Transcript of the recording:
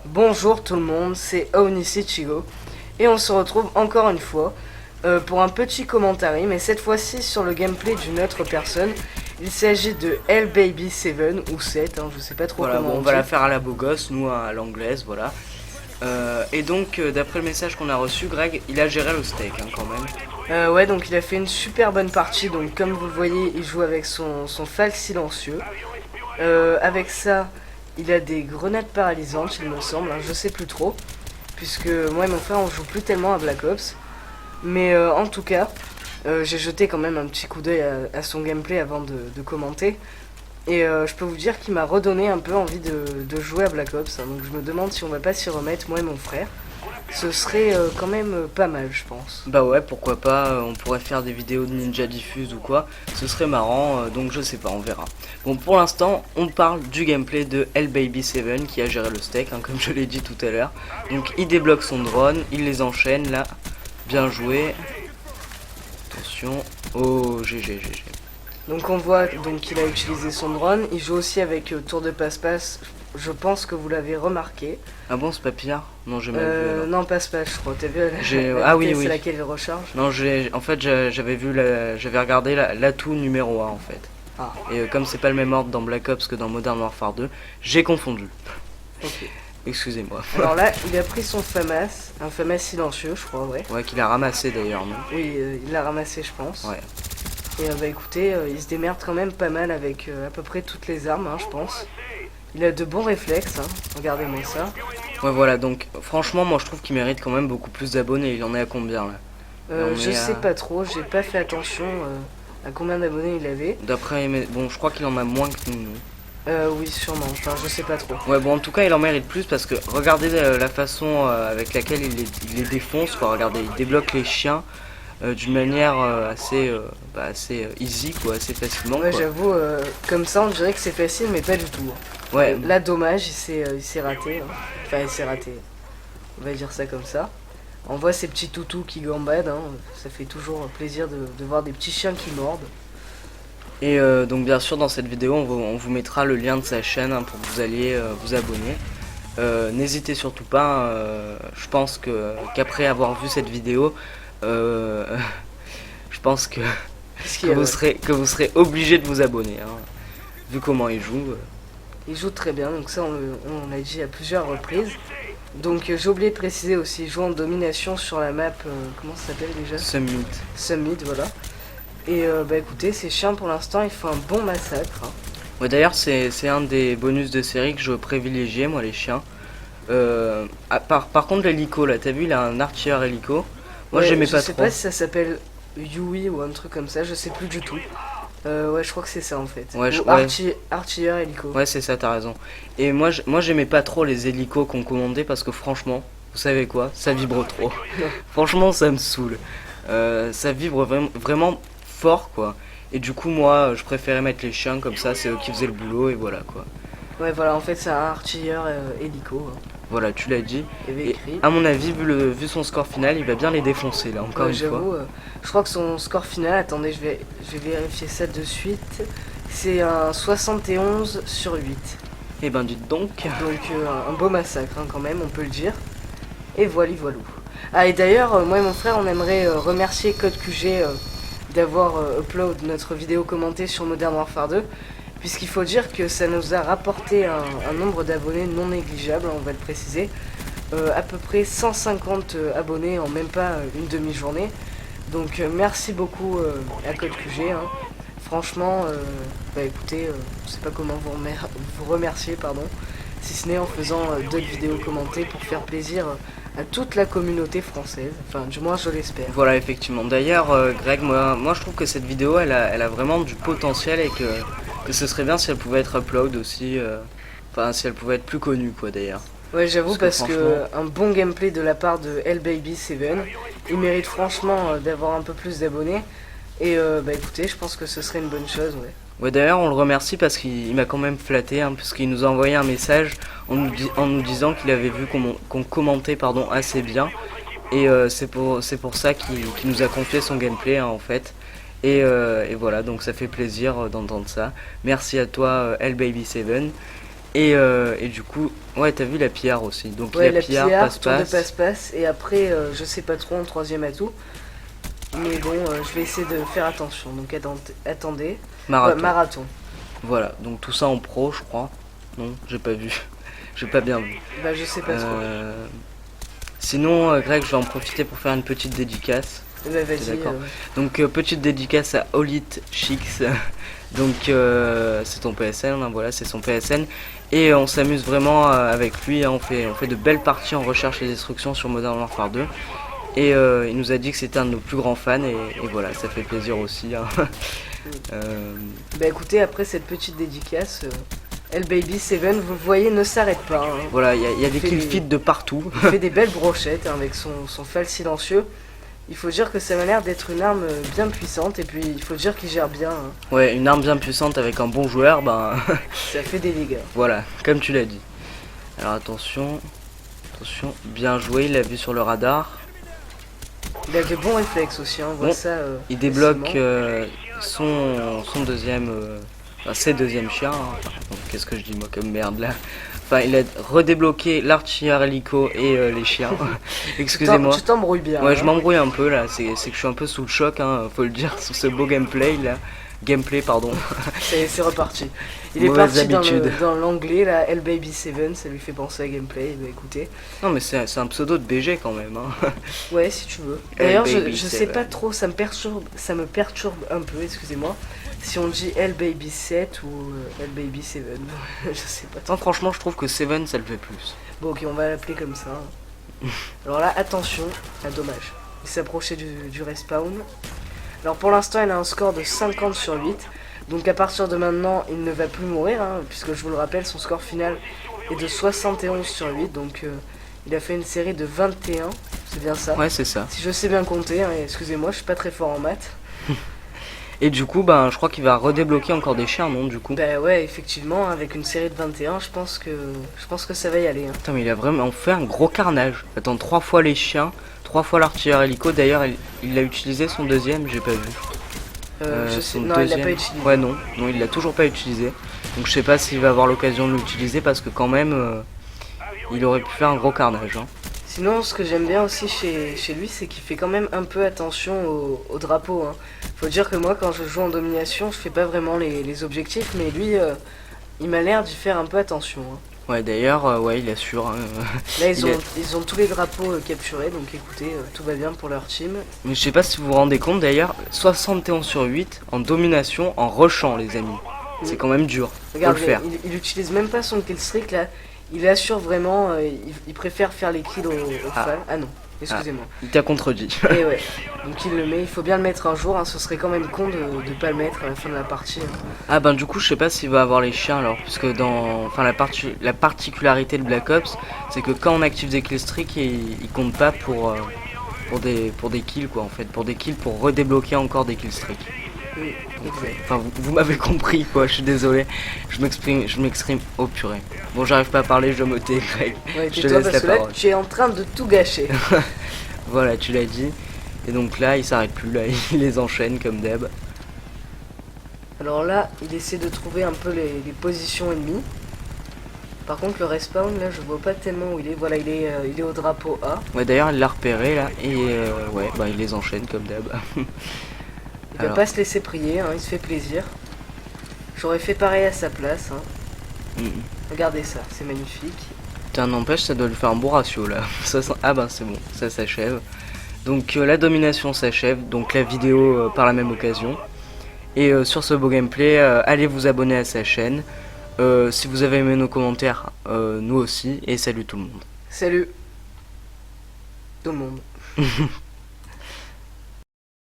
Bonjour tout le monde, c'est Aonisichigo et on se retrouve encore une fois pour un petit commentaire, mais cette fois-ci sur le gameplay d'une autre personne. Il s'agit de LBaby7 ou 7, je sais pas trop Voilà, comment bon, on on va dit. la faire à la beau gosse, nous à l'anglaise, voilà. Et donc, d'après le message qu'on a reçu, Greg, il a géré le steak quand même. Ouais, donc il a fait une super bonne partie, donc comme vous le voyez, il joue avec son Falk silencieux. Avec ça, il a des grenades paralysantes, il me semble, je sais plus trop, puisque moi et mon frère on joue plus tellement à Black Ops. Mais en tout cas, j'ai jeté quand même un petit coup d'œil à son gameplay avant de commenter. Et je peux vous dire qu'il m'a redonné un peu envie de jouer à Black Ops. Donc je me demande si on va pas s'y remettre, moi et mon frère. Ce serait quand même pas mal, je pense. Bah ouais, pourquoi pas, on pourrait faire des vidéos de Ninja Diffuse ou quoi, ce serait marrant, donc je sais pas, on verra. Bon, pour l'instant, on parle du gameplay de LBaby7 qui a géré le steak, comme je l'ai dit tout à l'heure. Donc il débloque son drone, il les enchaîne là, bien joué. Attention, oh GG. Donc on voit qu'il a utilisé son drone. Il joue aussi avec tour de passe-passe. Je pense que vous l'avez remarqué. Ah bon, c'est pas pire? Non, j'ai mal vu alors. Non, passe-passe, je crois. T'as vu Ah oui, c'est oui. laquelle il recharge. Non, en fait, j'avais regardé l'atout numéro 1 en fait. Ah. Et comme c'est pas le même ordre dans Black Ops que dans Modern Warfare 2, j'ai confondu. Ok. Excusez-moi. Alors là, il a pris son FAMAS, un FAMAS silencieux, je crois, ouais. Ouais, qu'il a ramassé d'ailleurs, non? Oui, il l'a ramassé, je pense. Ouais. Et bah écoutez, il se démerde quand même pas mal avec à peu près toutes les armes, je pense. Il a de bons réflexes, regardez-moi ça. Ouais, voilà, donc franchement, moi je trouve qu'il mérite quand même beaucoup plus d'abonnés. Il en est à combien là? Je sais pas trop, j'ai pas fait attention à combien d'abonnés il avait. D'après, bon, je crois qu'il en a moins que nous. Oui, sûrement, enfin je sais pas trop. Ouais, bon, en tout cas, il en mérite plus parce que regardez la façon avec laquelle il les défonce, quoi. Regardez, il débloque les chiens d'une manière assez easy, quoi, assez facilement. Ouais, Quoi. j'avoue, comme ça on dirait que c'est facile, mais pas du tout. Ouais. Là, dommage, il s'est raté. Enfin, il s'est raté. On va dire ça comme ça. On voit ces petits toutous qui gambadent, ça fait toujours plaisir de voir des petits chiens qui mordent. Et donc bien sûr dans cette vidéo on vous mettra le lien de sa chaîne pour que vous alliez vous abonner. N'hésitez surtout pas, je pense qu'après avoir vu cette vidéo, je pense que vous serez obligé de vous abonner, vu comment il joue. Il joue très bien, donc ça on l'a dit à plusieurs reprises. Donc j'ai oublié de préciser aussi, il joue en domination sur la map, comment ça s'appelle déjà? Summit, voilà. Et bah écoutez, ces chiens pour l'instant ils font un bon massacre. Ouais, d'ailleurs c'est un des bonus de série que je privilégiais, moi, les chiens. Par contre l'hélico là, t'as vu, il a un artilleur hélico. Moi ouais, j'aimais pas trop. Je sais pas si ça s'appelle Yui ou un truc comme ça, je sais plus du tout. Ouais, je crois que c'est ça en fait. Ouais, artilleur hélico. Ouais, c'est ça, t'as raison. Et moi j'aimais pas trop les hélicos qu'on commandait parce que franchement, vous savez quoi, ça vibre trop. Franchement, ça me saoule. Ça vibre vraiment fort, quoi. Et du coup, moi, je préférais mettre les chiens comme ça, c'est eux qui faisaient le boulot et voilà, quoi. Ouais, voilà, en fait, c'est un artilleur hélico. Voilà, tu l'as dit. Et à mon avis, vu son score final, il va bien les défoncer là, encore une fois. Je crois que son score final, attendez, je vais vérifier ça de suite. C'est un 71 sur 8. Et ben, dites donc. Donc, un beau massacre, quand même, on peut le dire. Et voilou. Ah, et d'ailleurs, moi et mon frère, on aimerait remercier Code QG d'avoir upload notre vidéo commentée sur Modern Warfare 2. Puisqu'il faut dire que ça nous a rapporté un nombre d'abonnés non négligeable, on va le préciser. À peu près 150 abonnés en même pas une demi-journée. Donc merci beaucoup à Code QG. Franchement, bah écoutez, je sais pas comment vous remercier, pardon. Si ce n'est en faisant d'autres vidéos commentées pour faire plaisir à toute la communauté française. Enfin, du moins je l'espère. Voilà, effectivement. D'ailleurs, Greg, moi je trouve que cette vidéo, elle a vraiment du potentiel et que ce serait bien si elle pouvait être upload aussi, enfin si elle pouvait être plus connue, quoi, d'ailleurs. Ouais, j'avoue, parce que un bon gameplay de la part de LBaby7, il mérite franchement d'avoir un peu plus d'abonnés. Et bah écoutez, je pense que ce serait une bonne chose, ouais. Ouais, d'ailleurs on le remercie parce qu'il m'a quand même flatté, puisqu'il nous a envoyé un message en nous disant qu'il avait vu qu'on commentait assez bien. Et c'est pour ça qu'il nous a confié son gameplay, en fait. Et voilà, donc ça fait plaisir d'entendre ça. Merci à toi LBaby7. Et du coup, Ouais, t'as vu la pierre aussi. Donc Ouais, la pierre, tour de passe-passe. passe-passe. Et après, je sais pas trop en troisième atout. Mais bon, je vais essayer de faire attention. Donc attendez. Ouais, Marathon. marathon. Voilà, donc tout ça en pro, je crois. Non, j'ai pas vu. J'ai pas bien vu. Bah, je sais pas trop. Sinon, Greg, je vais en profiter pour faire une petite dédicace. Bah, vas-y. D'accord. Donc, petite dédicace à Olit Chix. Donc, c'est ton PSN, hein, voilà, c'est son PSN. Et on s'amuse vraiment avec lui. Hein, on fait de belles parties en recherche et destruction sur Modern Warfare 2. Et il nous a dit que c'était un de nos plus grands fans. Et voilà, ça fait plaisir aussi. Hein. Bah écoutez, après cette petite dédicace, LBaby7, vous le voyez, ne s'arrête pas. Hein. Voilà, il y a des fait kill des- feeds de partout. Il fait des belles brochettes hein, avec son fal silencieux. Il faut dire que ça m'a l'air d'être une arme bien puissante et puis il faut dire qu'il gère bien. Hein. Ouais, une arme bien puissante avec un bon joueur, ben Ça fait des dégâts. voilà, comme tu l'as dit. Alors attention, attention, bien joué, il l'a vu sur le radar. Il a des bons réflexes aussi, hein, on voit Bon, ça. Il débloque facilement. son deuxième, enfin, ses deuxièmes chiens. Hein. Donc, qu'est-ce que je dis moi comme merde là. Enfin, il a redébloqué l'artilleur hélico et les chiens. Excusez-moi. Tu t'embrouilles bien. Ouais, hein. je m'embrouille un peu là. C'est que je suis un peu sous le choc, hein, faut le dire, sous ce beau gameplay là. Gameplay, pardon. C'est reparti. Il est Mauvaise parti habitude. dans l'anglais, là, LBaby7, ça lui fait penser à gameplay. Bah écoutez, Non, mais c'est un pseudo de BG quand même. Hein. ouais, si tu veux. D'ailleurs, je LBaby7. sais pas trop, ça me perturbe un peu, excusez-moi. Si on dit LBaby7 ou LBaby7, je sais pas trop. Non, franchement, je trouve que Seven ça le fait plus. Bon, ok, on va l'appeler comme ça. Alors là, attention, ah, dommage. Il s'approchait du respawn. Alors pour l'instant, il a un score de 50 sur 8. Donc à partir de maintenant, il ne va plus mourir, hein, puisque je vous le rappelle, son score final est de 71 sur 8. Donc il a fait une série de 21, c'est bien ça. Ouais, c'est ça. Si je sais bien compter, hein, excusez-moi, je suis pas très fort en maths. Et du coup, ben, je crois qu'il va redébloquer encore des chiens, non, du coup. Bah ouais, effectivement, avec une série de 21, je pense que ça va y aller. Hein. Putain, mais il a vraiment fait un gros carnage. Attends, 3 fois les chiens, 3 fois l'artilleur hélico. D'ailleurs, il a utilisé son deuxième, j'ai pas vu. Je sais, Son non, il l'a deuxième. pas utilisé. Ouais, non, il l'a toujours pas utilisé. Donc je sais pas s'il va avoir l'occasion de l'utiliser parce que quand même, il aurait pu faire un gros carnage. Hein. Sinon, ce que j'aime bien aussi chez lui, c'est qu'il fait quand même un peu attention au drapeau. Hein. Faut dire que moi, quand je joue en domination, je fais pas vraiment les objectifs, mais lui, il m'a l'air d'y faire un peu attention. Hein. Ouais, d'ailleurs, ouais, il assure. Hein. Là, Il est- ils ont tous les drapeaux capturés, donc écoutez, tout va bien pour leur team. Mais je sais pas si vous vous rendez compte d'ailleurs, 71 sur 8 en domination, en rushant, les amis. C'est quand même dur. Regarde, Faut le faire. il utilise même pas son kill streak là. Il assure vraiment, il préfère faire les kills au fall. Ah non, excusez-moi. Il t'a contredit. Et ouais, donc il le met, il faut bien le mettre un jour, hein, ce serait quand même con de pas le mettre à la fin de la partie. Hein. Ah ben du coup je sais pas s'il va avoir les chiens alors, puisque dans enfin la particularité de Black Ops, c'est que quand on active des kill streaks, il compte pas pour des kills quoi en fait, pour des kills pour redébloquer encore des kill streaks. Oui, exact. Enfin vous m'avez compris quoi, je suis désolé, je m'exprime au purée. Bon j'arrive pas à parler, je dois me tais, Greg. Ouais, Je te tais-toi laisse parce la que là, parole. tu es en train de tout gâcher. Voilà, tu l'as dit. Et donc là il s'arrête plus, là il les enchaîne comme d'hab. Alors là, il essaie de trouver un peu les positions ennemies. Par contre, le respawn, là, je vois pas tellement où il est. Voilà, il est au drapeau A. Ouais d'ailleurs il l'a repéré là, et ouais bah il les enchaîne comme d'hab. Il va Alors. pas se laisser prier, hein, il se fait plaisir. J'aurais fait pareil à sa place. Hein. Mm. Regardez ça, c'est magnifique. Putain, n'empêche, ça doit lui faire un bon ratio là. Ah ben c'est bon, ça s'achève. Donc la domination s'achève, donc la vidéo par la même occasion. Et sur ce beau gameplay, allez vous abonner à sa chaîne. Si vous avez aimé nos commentaires, nous aussi. Et salut tout le monde. Salut tout le monde.